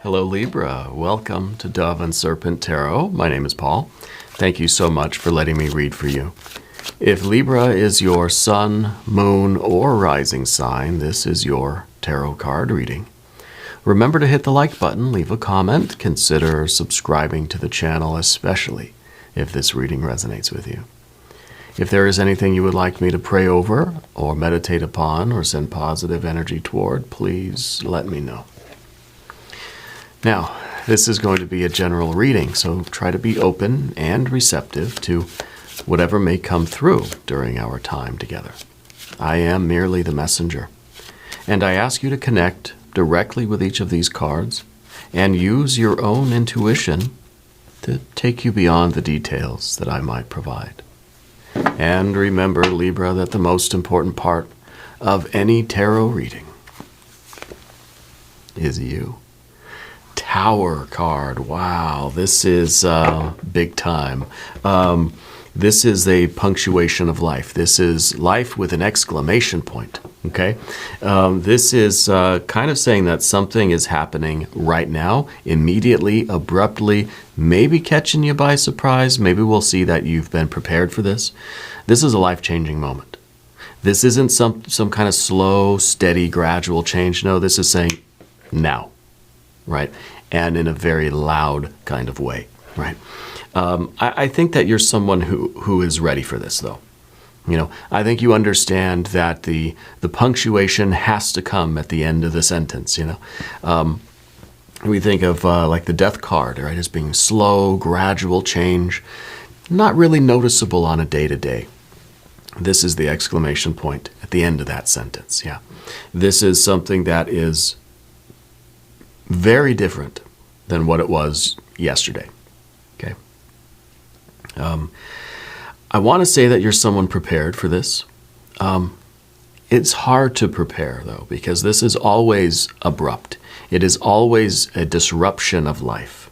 Hello Libra, welcome to Dove and Serpent Tarot. My name is Paul. Thank you so much for letting me read for you. If Libra is your sun, moon, or rising sign, this is your tarot card reading. Remember to hit the like button, leave a comment, consider subscribing to the channel, especially if this reading resonates with you. If there is anything you would like me to pray over or meditate upon or send positive energy toward, please let me know. Now, this is going to be a general reading, so try to be open and receptive to whatever may come through during our time together. I am merely the messenger, and I ask you to connect directly with each of these cards and use your own intuition to take you beyond the details that I might provide. And remember, Libra, that the most important part of any tarot reading is you. Tower card. Wow, this is big time. This is a punctuation of life. This is life with an exclamation point. Okay? This is kind of saying that something is happening right now, immediately, abruptly, maybe catching you by surprise. Maybe we'll see that you've been prepared for this. This is a life-changing moment. This isn't some kind of slow, steady, gradual change. No, this is saying now, right? And in a very loud kind of way, right? I think that you're someone who is ready for this, though. You know, I think you understand that the punctuation has to come at the end of the sentence, you know. We think of like the death card, right, as being slow, gradual change, not really noticeable on a day-to-day. This is the exclamation point at the end of that sentence, yeah. This is something that is very different than what it was yesterday, okay? I want to say that you're someone prepared for this. It's hard to prepare, though, because this is always abrupt. It is always a disruption of life.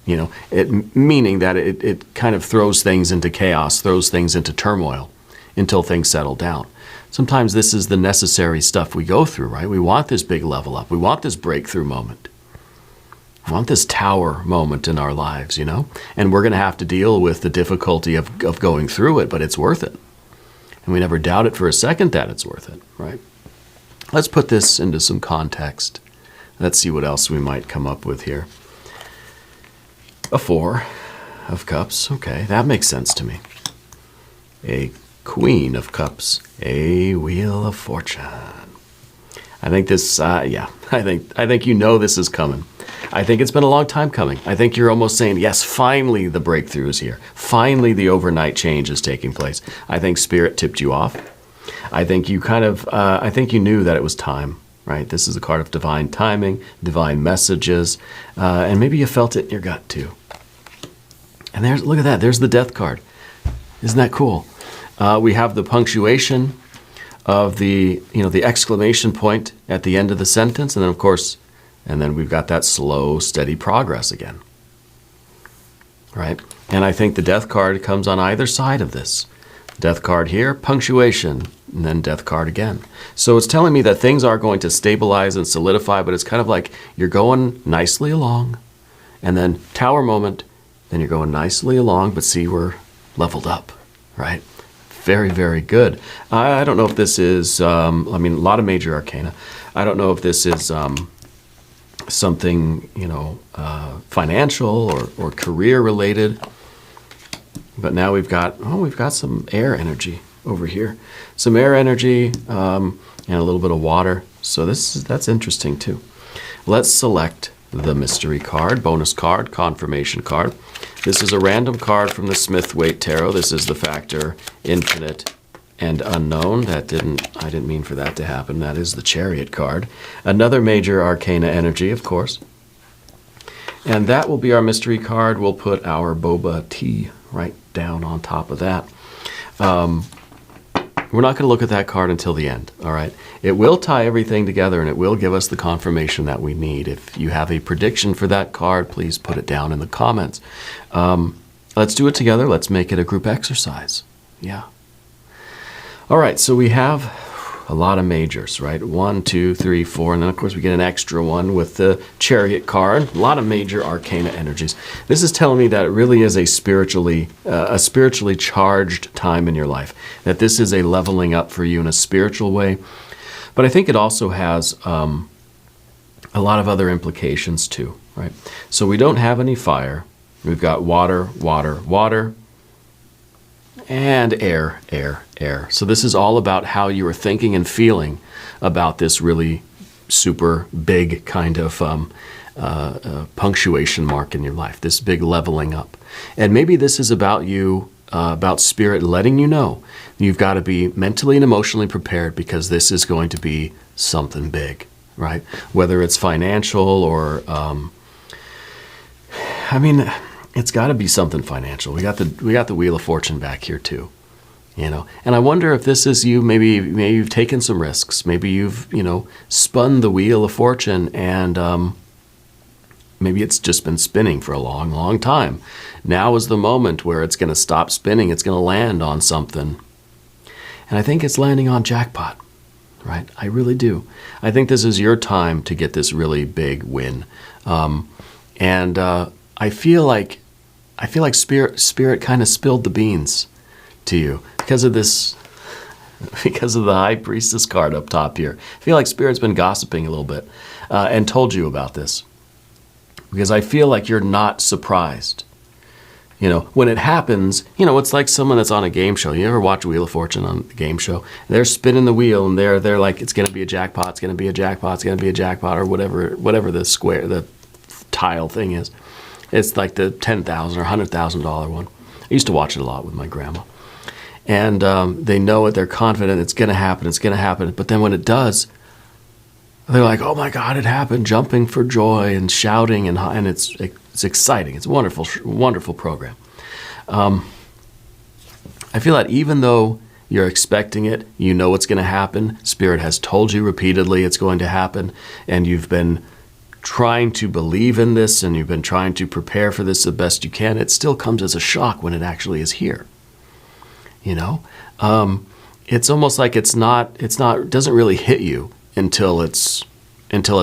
You know, meaning that it kind of throws things into chaos, throws things into turmoil until things settle down. Sometimes this is the necessary stuff we go through, right? We want this big level up. We want this breakthrough moment. We want this tower moment in our lives, you know? And we're going to have to deal with the difficulty of going through it, but it's worth it. And we never doubt it for a second that it's worth it, right? Let's put this into some context. Let's see what else we might come up with here. A 4 of Cups. Okay, that makes sense to me. A Queen of Cups. A Wheel of Fortune. I think this, yeah, I think you know this is coming. I think it's been a long time coming. I think you're almost saying, yes, finally the breakthrough is here. Finally the overnight change is taking place. I think Spirit tipped you off. I think you kind of, I think you knew that it was time, right? This is a card of divine timing, divine messages, and maybe you felt it in your gut too. And there's, look at that, there's the Death card. Isn't that cool? We have the punctuation of the, you know, the exclamation point at the end of the sentence, and then of course, and then we've got that slow, steady progress again, right? And I think the Death card comes on either side of this. Death card here, punctuation, and then Death card again. So it's telling me that things are going to stabilize and solidify, but it's kind of like you're going nicely along, and then Tower moment, then you're going nicely along, but see, we're leveled up, right? Very, very good. I don't know if this is, I mean, a lot of major arcana. I don't know if this is something, you know, financial or career related. But now we've got, oh, we've got some air energy over here. Some air energy and a little bit of water. So that's interesting too. Let's select the mystery card, bonus card, confirmation card. This is a random card from the Smith-Waite Tarot. This is the factor infinite and unknown. I didn't mean for that to happen. That is the Chariot card. Another major arcana energy, of course. And that will be our mystery card. We'll put our boba tea right down on top of that. We're not going to look at that card until the end, all right? It will tie everything together, and it will give us the confirmation that we need. If you have a prediction for that card, please put it down in the comments. Let's do it together. Let's make it a group exercise. Yeah. All right, so we have a lot of majors, right? 1, 2, 3, 4, and then of course we get an extra one with the Chariot card. A lot of major arcana energies. This is telling me that it really is a spiritually charged time in your life. That this is a leveling up for you in a spiritual way. But I think it also has a lot of other implications too, right? So we don't have any fire. We've got water, water, water, and air, air, air. So this is all about how you are thinking and feeling about this really super big kind of punctuation mark in your life, this big leveling up. And maybe this is about you, about Spirit letting you know you've got to be mentally and emotionally prepared because this is going to be something big, right? Whether it's financial or, it's got to be something financial. We got the Wheel of Fortune back here too, And I wonder if this is you. Maybe you've taken some risks. Maybe you've spun the Wheel of Fortune, and maybe it's just been spinning for a long, long time. Now is the moment where it's going to stop spinning. It's going to land on something, and I think it's landing on jackpot. Right? I really do. I think this is your time to get this really big win, and I feel like Spirit kind of spilled the beans to you because of the High Priestess card up top here. I feel like Spirit's been gossiping a little bit and told you about this because I feel like you're not surprised. When it happens, it's like someone that's on a game show. You ever watch Wheel of Fortune on the game show? They're spinning the wheel and they're like, it's going to be a jackpot, it's going to be a jackpot, it's going to be a jackpot, or whatever the tile thing is. It's like the $10,000 or $100,000 one. I used to watch it a lot with my grandma. And they know it, they're confident it's going to happen. But then when it does, they're like, oh my God, it happened, jumping for joy and shouting, and it's exciting. It's a wonderful, wonderful program. I feel that even though you're expecting it, you know it's going to happen, Spirit has told you repeatedly it's going to happen, and you've been trying to believe in this and you've been trying to prepare for this the best you can, it still comes as a shock when it actually is here. It's almost like it doesn't really hit you until it's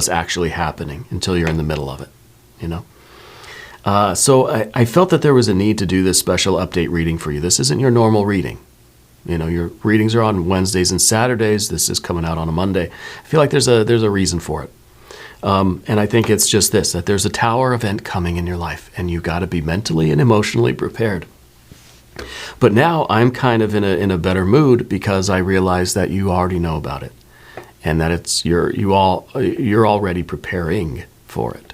actually happening, until you're in the middle of it, So I felt that there was a need to do this special update reading for you. This isn't your normal reading. Your readings are on Wednesdays and Saturdays. This is coming out on a Monday. I feel like there's a reason for it. And I think it's just this, that there's a tower event coming in your life, and you got to be mentally and emotionally prepared. But now I'm kind of in a better mood because I realize that you already know about it, and that you're already preparing for it.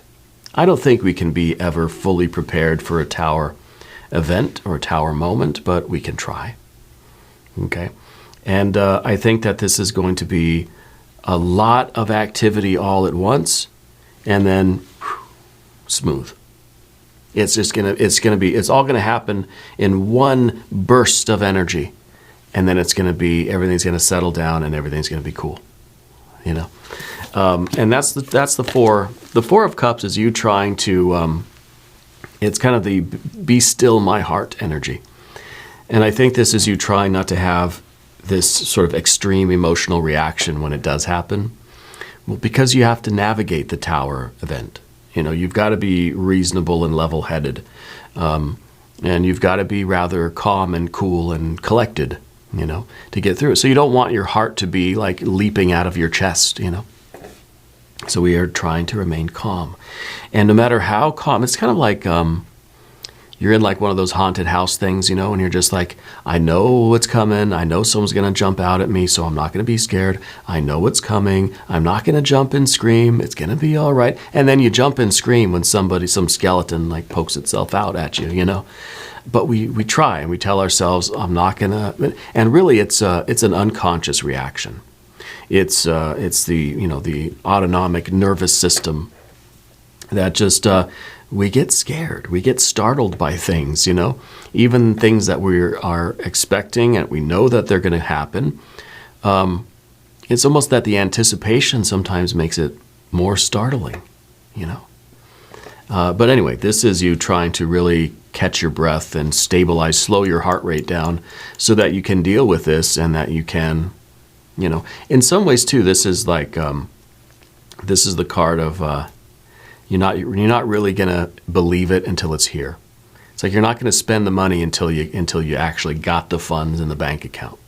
I don't think we can be ever fully prepared for a tower event or a tower moment, but we can try. Okay, and I think that this is going to be a lot of activity all at once, and then smooth. It's all gonna happen in one burst of energy, and then everything's gonna settle down and everything's gonna be cool, And that's the four. The Four of Cups is you trying to. It's kind of the be still my heart energy, and I think this is you trying not to have this sort of extreme emotional reaction when it does happen. Well, because you have to navigate the tower event. You've got to be reasonable and level-headed. And you've got to be rather calm and cool and collected, to get through it. So you don't want your heart to be like leaping out of your chest, So we are trying to remain calm. And no matter how calm, it's kind of like you're in like one of those haunted house things, and you're just like, I know what's coming. I know someone's going to jump out at me, so I'm not going to be scared. I know what's coming. I'm not going to jump and scream. It's going to be all right. And then you jump and scream when some skeleton like pokes itself out at you, But we try and we tell ourselves, I'm not going to. And really, it's an unconscious reaction. It's the autonomic nervous system that just we get scared. We get startled by things, even things that we are expecting and we know that they're going to happen. It's almost that the anticipation sometimes makes it more startling, But anyway, this is you trying to really catch your breath and stabilize, slow your heart rate down so that you can deal with this and that you can In some ways too, this is like this is the card of you're not really gonna believe it until it's here. It's like you're not gonna spend the money until you actually got the funds in the bank account.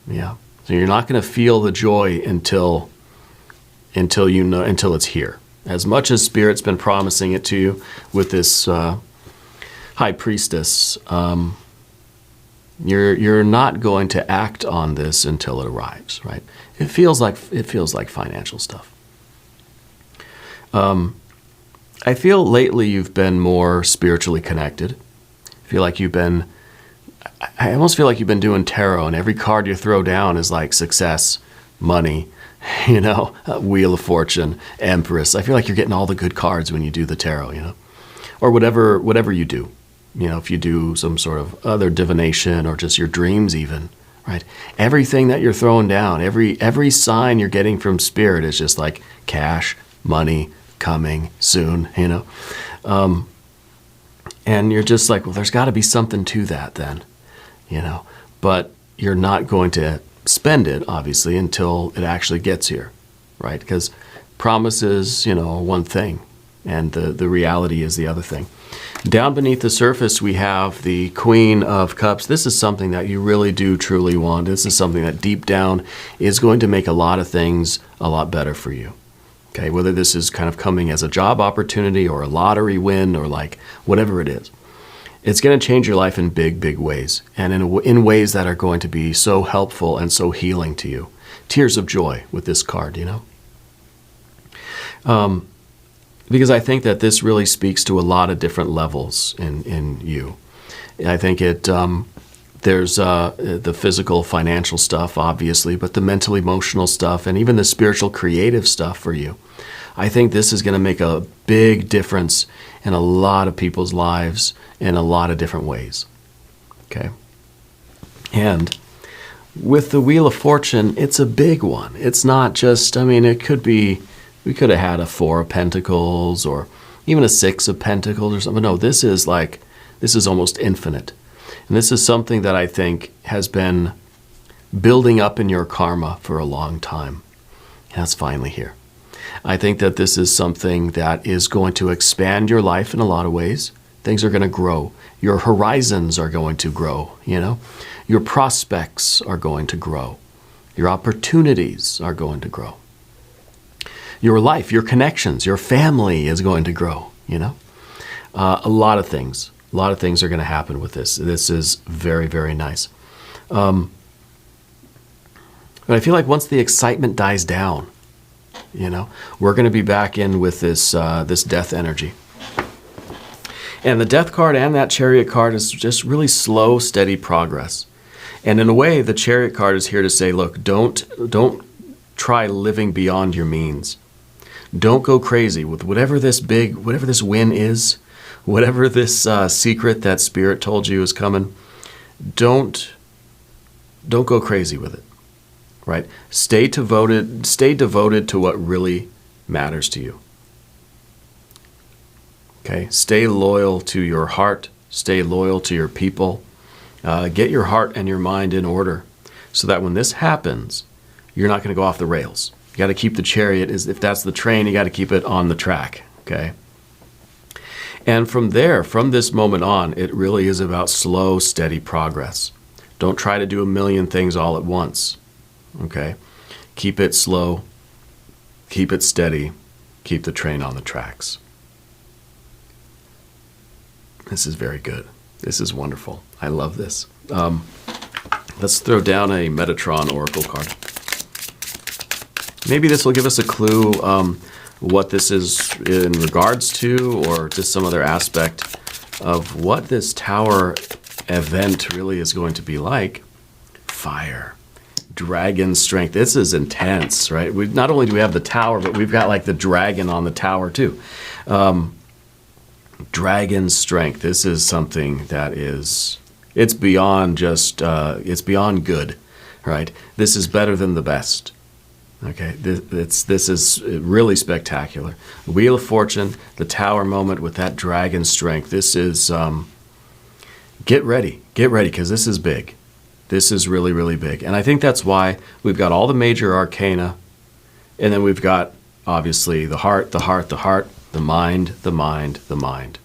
Yeah. So you're not gonna feel the joy until it's here. As much as Spirit's been promising it to you with this High Priestess, you're not going to act on this until it arrives, right? It feels like financial stuff. I feel lately you've been more spiritually connected. I almost feel like you've been doing tarot, and every card you throw down is like success, money, Wheel of Fortune, Empress. I feel like you're getting all the good cards when you do the tarot, or whatever you do. If you do some sort of other divination or just your dreams even, right? Everything that you're throwing down, every sign you're getting from Spirit is just like cash, money, coming soon, and you're just like, well, there's got to be something to that then, but you're not going to spend it, obviously, until it actually gets here, right? Because promises, are one thing, and the reality is the other thing. Down beneath the surface, we have the Queen of Cups. This is something that you really do truly want. This is something that deep down is going to make a lot of things a lot better for you. Okay, whether this is kind of coming as a job opportunity or a lottery win or like whatever it is. It's going to change your life in big, big ways, and in ways that are going to be so helpful and so healing to you. Tears of joy with this card, because I think that this really speaks to a lot of different levels in you. I think there's the physical, financial stuff, obviously, but the mental, emotional stuff, and even the spiritual, creative stuff for you. I think this is going to make a big difference in a lot of people's lives in a lot of different ways. Okay? And with the Wheel of Fortune, it's a big one. It's not just, it could be, we could have had a 4 of Pentacles or even a 6 of Pentacles or something. No, this is almost infinite. And this is something that I think has been building up in your karma for a long time. And it's finally here. I think that this is something that is going to expand your life in a lot of ways. Things are going to grow. Your horizons are going to grow, Your prospects are going to grow. Your opportunities are going to grow. Your life, your connections, your family is going to grow, A lot of things. A lot of things are going to happen with this. This is very, very nice. But I feel like once the excitement dies down, we're going to be back in with this death energy. And the death card and that chariot card is just really slow, steady progress. And in a way, the chariot card is here to say, look, don't try living beyond your means. Don't go crazy with whatever this win is, whatever this secret that Spirit told you is coming. Don't go crazy with it, right? Stay devoted to what really matters to you. Okay, stay loyal to your heart. Stay loyal to your people. Get your heart and your mind in order so that when this happens, you're not going to go off the rails. You got to keep the chariot, if that's the train, you got to keep it on the track, okay? And from this moment on, it really is about slow, steady progress. Don't try to do a million things all at once, okay? Keep it slow, keep it steady, keep the train on the tracks. This is very good. This is wonderful. I love this. Let's throw down a Metatron Oracle card. Maybe this will give us a clue what this is in regards to, or just some other aspect of what this tower event really is going to be like. Fire. Dragon strength. This is intense, right? Not only do we have the tower, but we've got like the dragon on the tower too. Dragon strength. This is something that it's beyond just, it's beyond good, right? This is better than the best. Okay, this is really spectacular. Wheel of Fortune, the tower moment with that dragon strength. This is, get ready, because this is big. This is really, really big. And I think that's why we've got all the major arcana, and then we've got, obviously, the heart, the heart, the heart, the mind, the mind, the mind.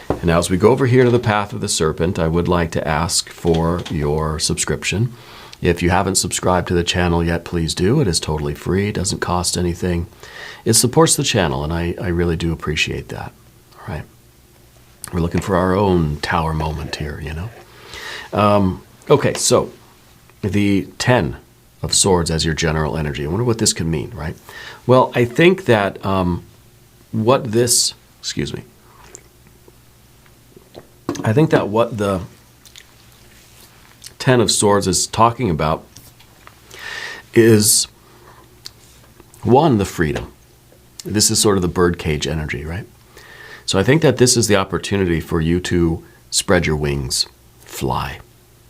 And now as we go over here to the path of the serpent, I would like to ask for your subscription. If you haven't subscribed to the channel yet, please do. It is totally free. It doesn't cost anything. It supports the channel, and I really do appreciate that. All right. We're looking for our own tower moment here, you know. Okay, so the 10 of Swords as your general energy. I wonder what this could mean, right? Well, I think that what the 10 of Swords is talking about is, one, the freedom. This is sort of the birdcage energy, right? So I think that this is the opportunity for you to spread your wings, fly,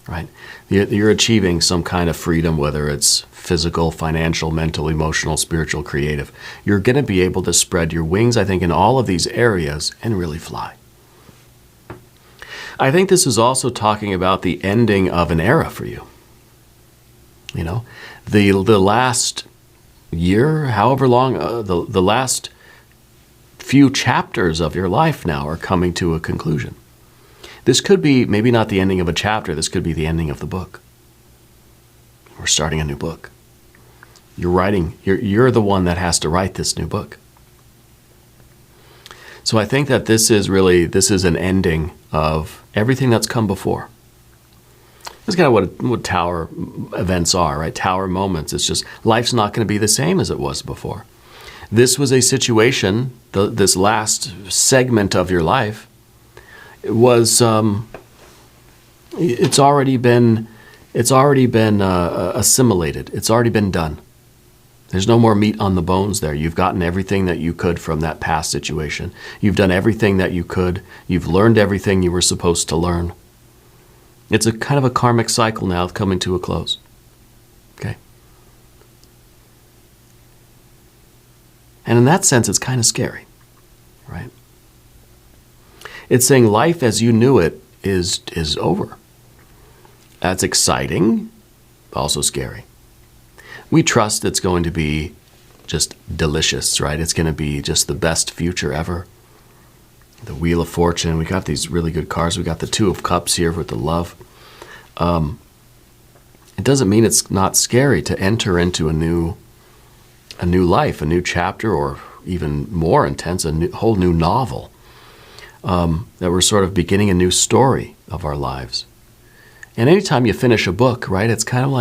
right? You're achieving some kind of freedom, whether it's physical, financial, mental, emotional, spiritual, creative. You're going to be able to spread your wings, I think, in all of these areas and really fly. I think this is also talking about the ending of an era for you. You know, the last year, however long, the last few chapters of your life now are coming to a conclusion. This could be maybe not the ending of a chapter. This could be the ending of the book. We're starting a new book. You're writing. You're the one that has to write this new book. So I think that this is an ending of everything that's come before. That's kind of what tower events are, right? Tower moments. It's just life's not going to be the same as it was before. This was a situation, this last segment of your life, was it's already been assimilated. It's already been done. There's no more meat on the bones there. You've gotten everything that you could from that past situation. You've done everything that you could. You've learned everything you were supposed to learn. It's a kind of a karmic cycle now coming to a close. Okay? And in that sense, it's kind of scary, right? It's saying life as you knew it is over. That's exciting, also scary. We trust it's going to be just delicious, right? It's going to be just the best future ever. The Wheel of Fortune. We got these really good cards. We got the Two of Cups here with the love. It doesn't mean it's not scary to enter into a new life, a new chapter, or even more intense, whole new novel. That we're sort of beginning a new story of our lives. And anytime you finish a book, right, it's kind of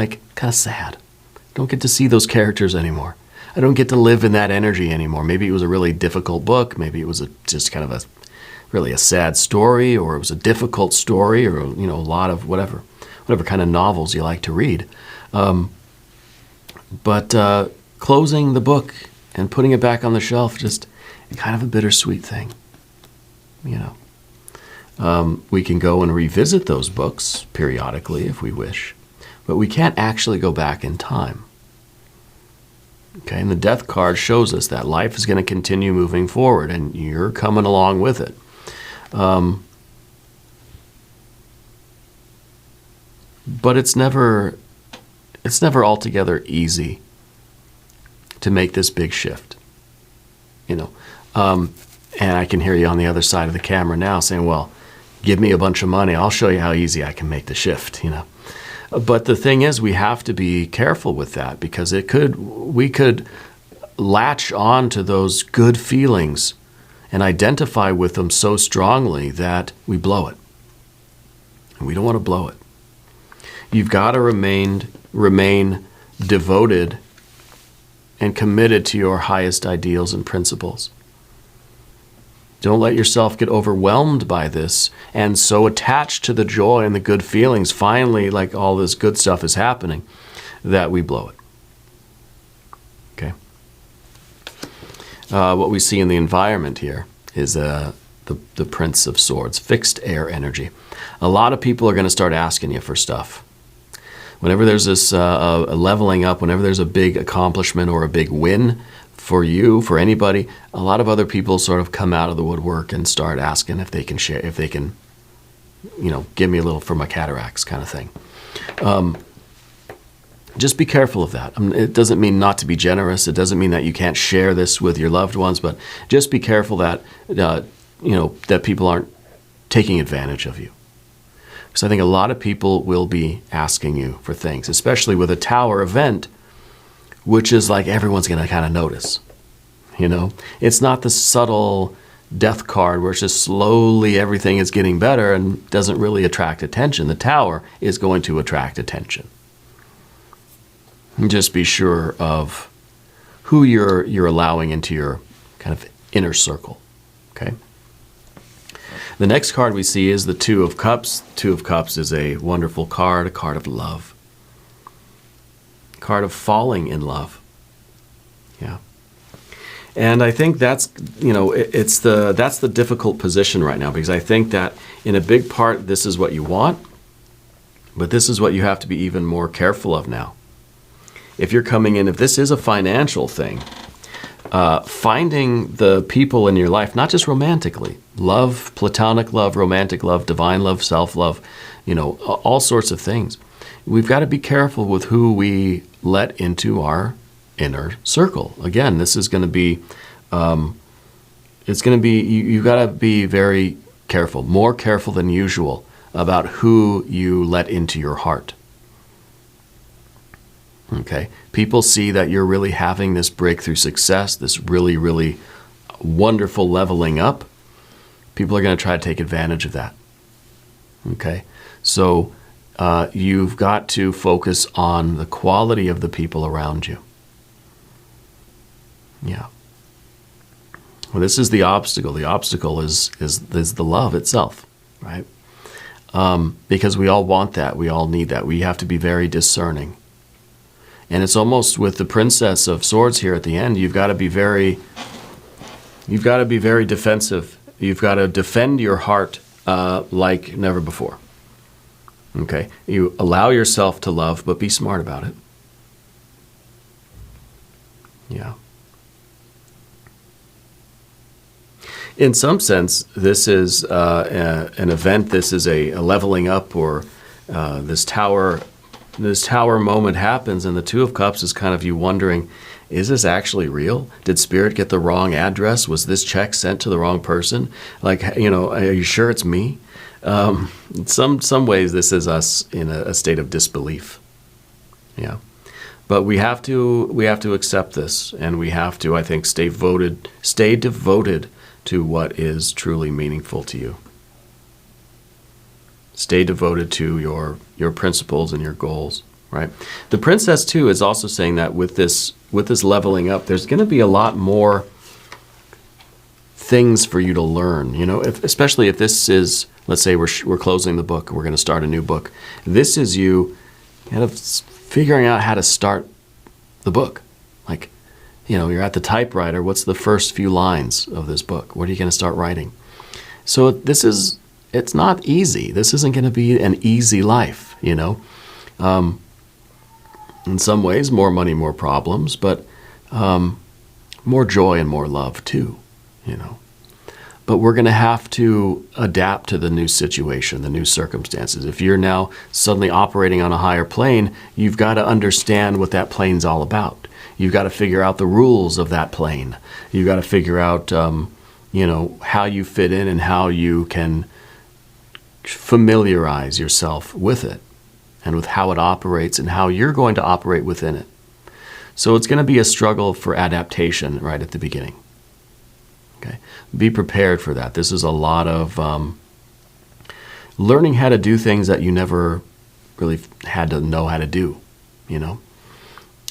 sad. I don't get to see those characters anymore. I don't get to live in that energy anymore. Maybe it was a really difficult book. Maybe it was just kind of really a sad story, or it was a difficult story, or a lot of whatever kind of novels you like to read. But closing the book and putting it back on the shelf, just kind of a bittersweet thing. We can go and revisit those books periodically if we wish, but we can't actually go back in time. Okay, and the Death card shows us that life is going to continue moving forward, and you're coming along with it. But it's never altogether easy to make this big shift. And I can hear you on the other side of the camera now saying, well, give me a bunch of money. I'll show you how easy I can make the shift, But the thing is, we have to be careful with that, because we could latch on to those good feelings and identify with them so strongly that we blow it. And we don't want to blow it. You've got to remain devoted and committed to your highest ideals and principles. Don't let yourself get overwhelmed by this and so attached to the joy and the good feelings, finally, like all this good stuff is happening, that we blow it. Okay? What we see in the environment here is the Prince of Swords, fixed air energy. A lot of people are going to start asking you for stuff. Whenever there's this leveling up, whenever there's a big accomplishment or a big win for you, for anybody, a lot of other people sort of come out of the woodwork and start asking if they can share, if they can, give me a little for my cataracts kind of thing. Just be careful of that. It doesn't mean not to be generous. It doesn't mean that you can't share this with your loved ones, but just be careful that, that people aren't taking advantage of you. Because I think a lot of people will be asking you for things, especially with a tower event, which is like everyone's going to kind of notice. It's not the subtle death card where it's just slowly everything is getting better and doesn't really attract attention. The tower is going to attract attention. And just be sure of who you're allowing into your kind of inner circle. Okay. The next card we see is the Two of Cups. Two of Cups is a wonderful card, a card of love, a card of falling in love. Yeah. And I think that's, that's the difficult position right now, because I think that in a big part, this is what you want, but this is what you have to be even more careful of now. If you're coming in, if this is a financial thing, finding the people in your life, not just romantically, love, platonic love, romantic love, divine love, self-love, all sorts of things. We've got to be careful with who we let into our inner circle. Again, this is going to be, you've got to be very careful, more careful than usual about who you let into your heart. Okay, people see that you're really having this breakthrough success, this really, really wonderful leveling up. People are going to try to take advantage of that. Okay, so you've got to focus on the quality of the people around you. Yeah. Well, this is the obstacle. The obstacle is the love itself, right? Because we all want that. We all need that. We have to be very discerning. And it's almost with the Princess of Swords here at the end, you've got to be very defensive. You've got to defend your heart like never before. Okay? You allow yourself to love, but be smart about it. Yeah. In some sense, this is an event. This is a leveling up, or this tower moment happens, and the Two of Cups is kind of you wondering, is this actually real? Did Spirit get the wrong address? Was this check sent to the wrong person? Like, are you sure it's me? In some ways, this is us in a state of disbelief. Yeah. But we have to accept this, and we have to, I think, stay devoted to what is truly meaningful to you. Stay devoted to your principles and your goals, right? The Princess, too, is also saying that with this leveling up, there's going to be a lot more things for you to learn, especially if this is, let's say we're closing the book, we're going to start a new book. This is you kind of figuring out how to start the book. Like, you're at the typewriter. What's the first few lines of this book? What are you going to start writing? So it's not easy. This isn't going to be an easy life, In some ways, more money, more problems, but more joy and more love too, But we're going to have to adapt to the new situation, the new circumstances. If you're now suddenly operating on a higher plane, you've got to understand what that plane's all about. You've got to figure out the rules of that plane. You've got to figure out, how you fit in and how you can familiarize yourself with it and with how it operates and how you're going to operate within it. So it's going to be a struggle for adaptation right at the beginning. Okay, be prepared for that. This is a lot of learning how to do things that you never really had to know how to do,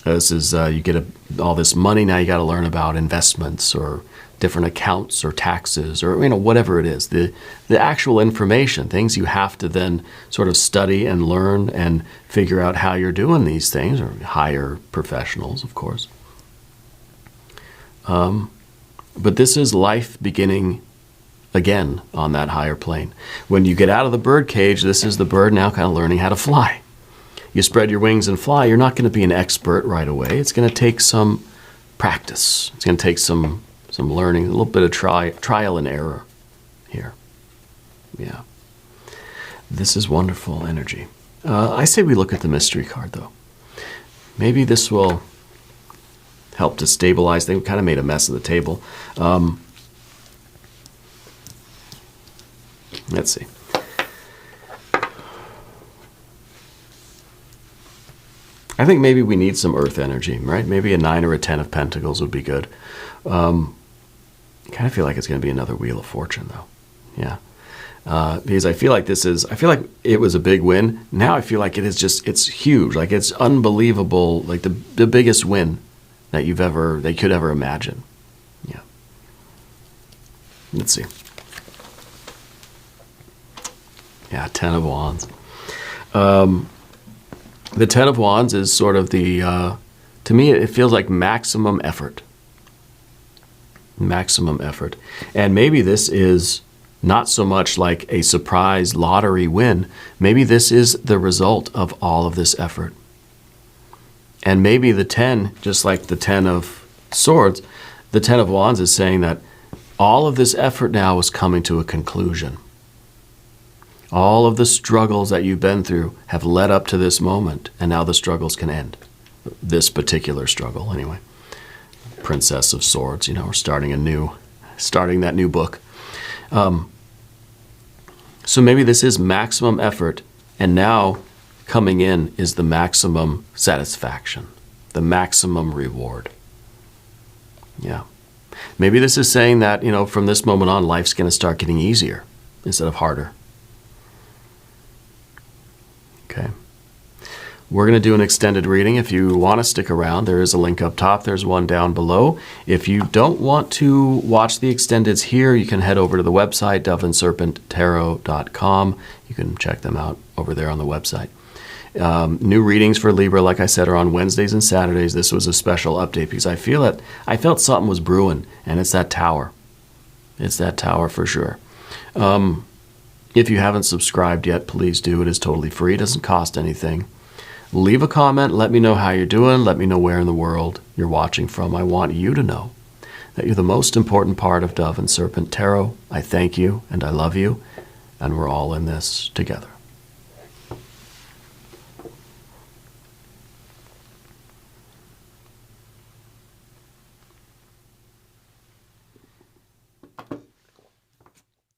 This is, you get all this money, now you got to learn about investments or different accounts or taxes or, whatever it is. The actual information, things you have to then sort of study and learn and figure out how you're doing these things, or hire professionals, of course. But this is life beginning again on that higher plane. When you get out of the bird cage, this is the bird now kind of learning how to fly. You spread your wings and fly, you're not going to be an expert right away. It's going to take some practice. It's going to take some learning, a little bit of trial and error here. Yeah. This is wonderful energy. I say we look at the mystery card, though. Maybe this will help to stabilize. They kind of made a mess of the table. Let's see. I think maybe we need some earth energy, right? Maybe a 9 or a 10 of Pentacles would be good. I kind of feel like it's going to be another Wheel of Fortune, though. Yeah. Because I feel like it was a big win. Now I feel like it's huge. Like it's unbelievable. Like the biggest win that they could ever imagine. Yeah. Let's see. Yeah, 10 of Wands. The 10 of Wands is sort of to me, it feels like maximum effort. Maximum effort. And maybe this is not so much like a surprise lottery win. Maybe this is the result of all of this effort. And maybe the 10, just like the 10 of Swords, the 10 of Wands is saying that all of this effort now is coming to a conclusion. All of the struggles that you've been through have led up to this moment, and now the struggles can end. This particular struggle, anyway. Princess of Swords, we're starting that new book. So maybe this is maximum effort, and now coming in is the maximum satisfaction, the maximum reward. Yeah. Maybe this is saying that, from this moment on, life's going to start getting easier instead of harder. Okay. We're going to do an extended reading. If you want to stick around, there is a link up top. There's one down below. If you don't want to watch the extendeds here, you can head over to the website, doveandserpenttarot.com. You can check them out over there on the website. New readings for Libra, like I said, are on Wednesdays and Saturdays. This was a special update because I felt something was brewing, and it's that tower. It's that tower for sure. If you haven't subscribed yet, please do. It is totally free. It doesn't cost anything. Leave a comment. Let me know how you're doing. Let me know where in the world you're watching from. I want you to know that you're the most important part of Dove and Serpent Tarot. I thank you and I love you, and we're all in this together.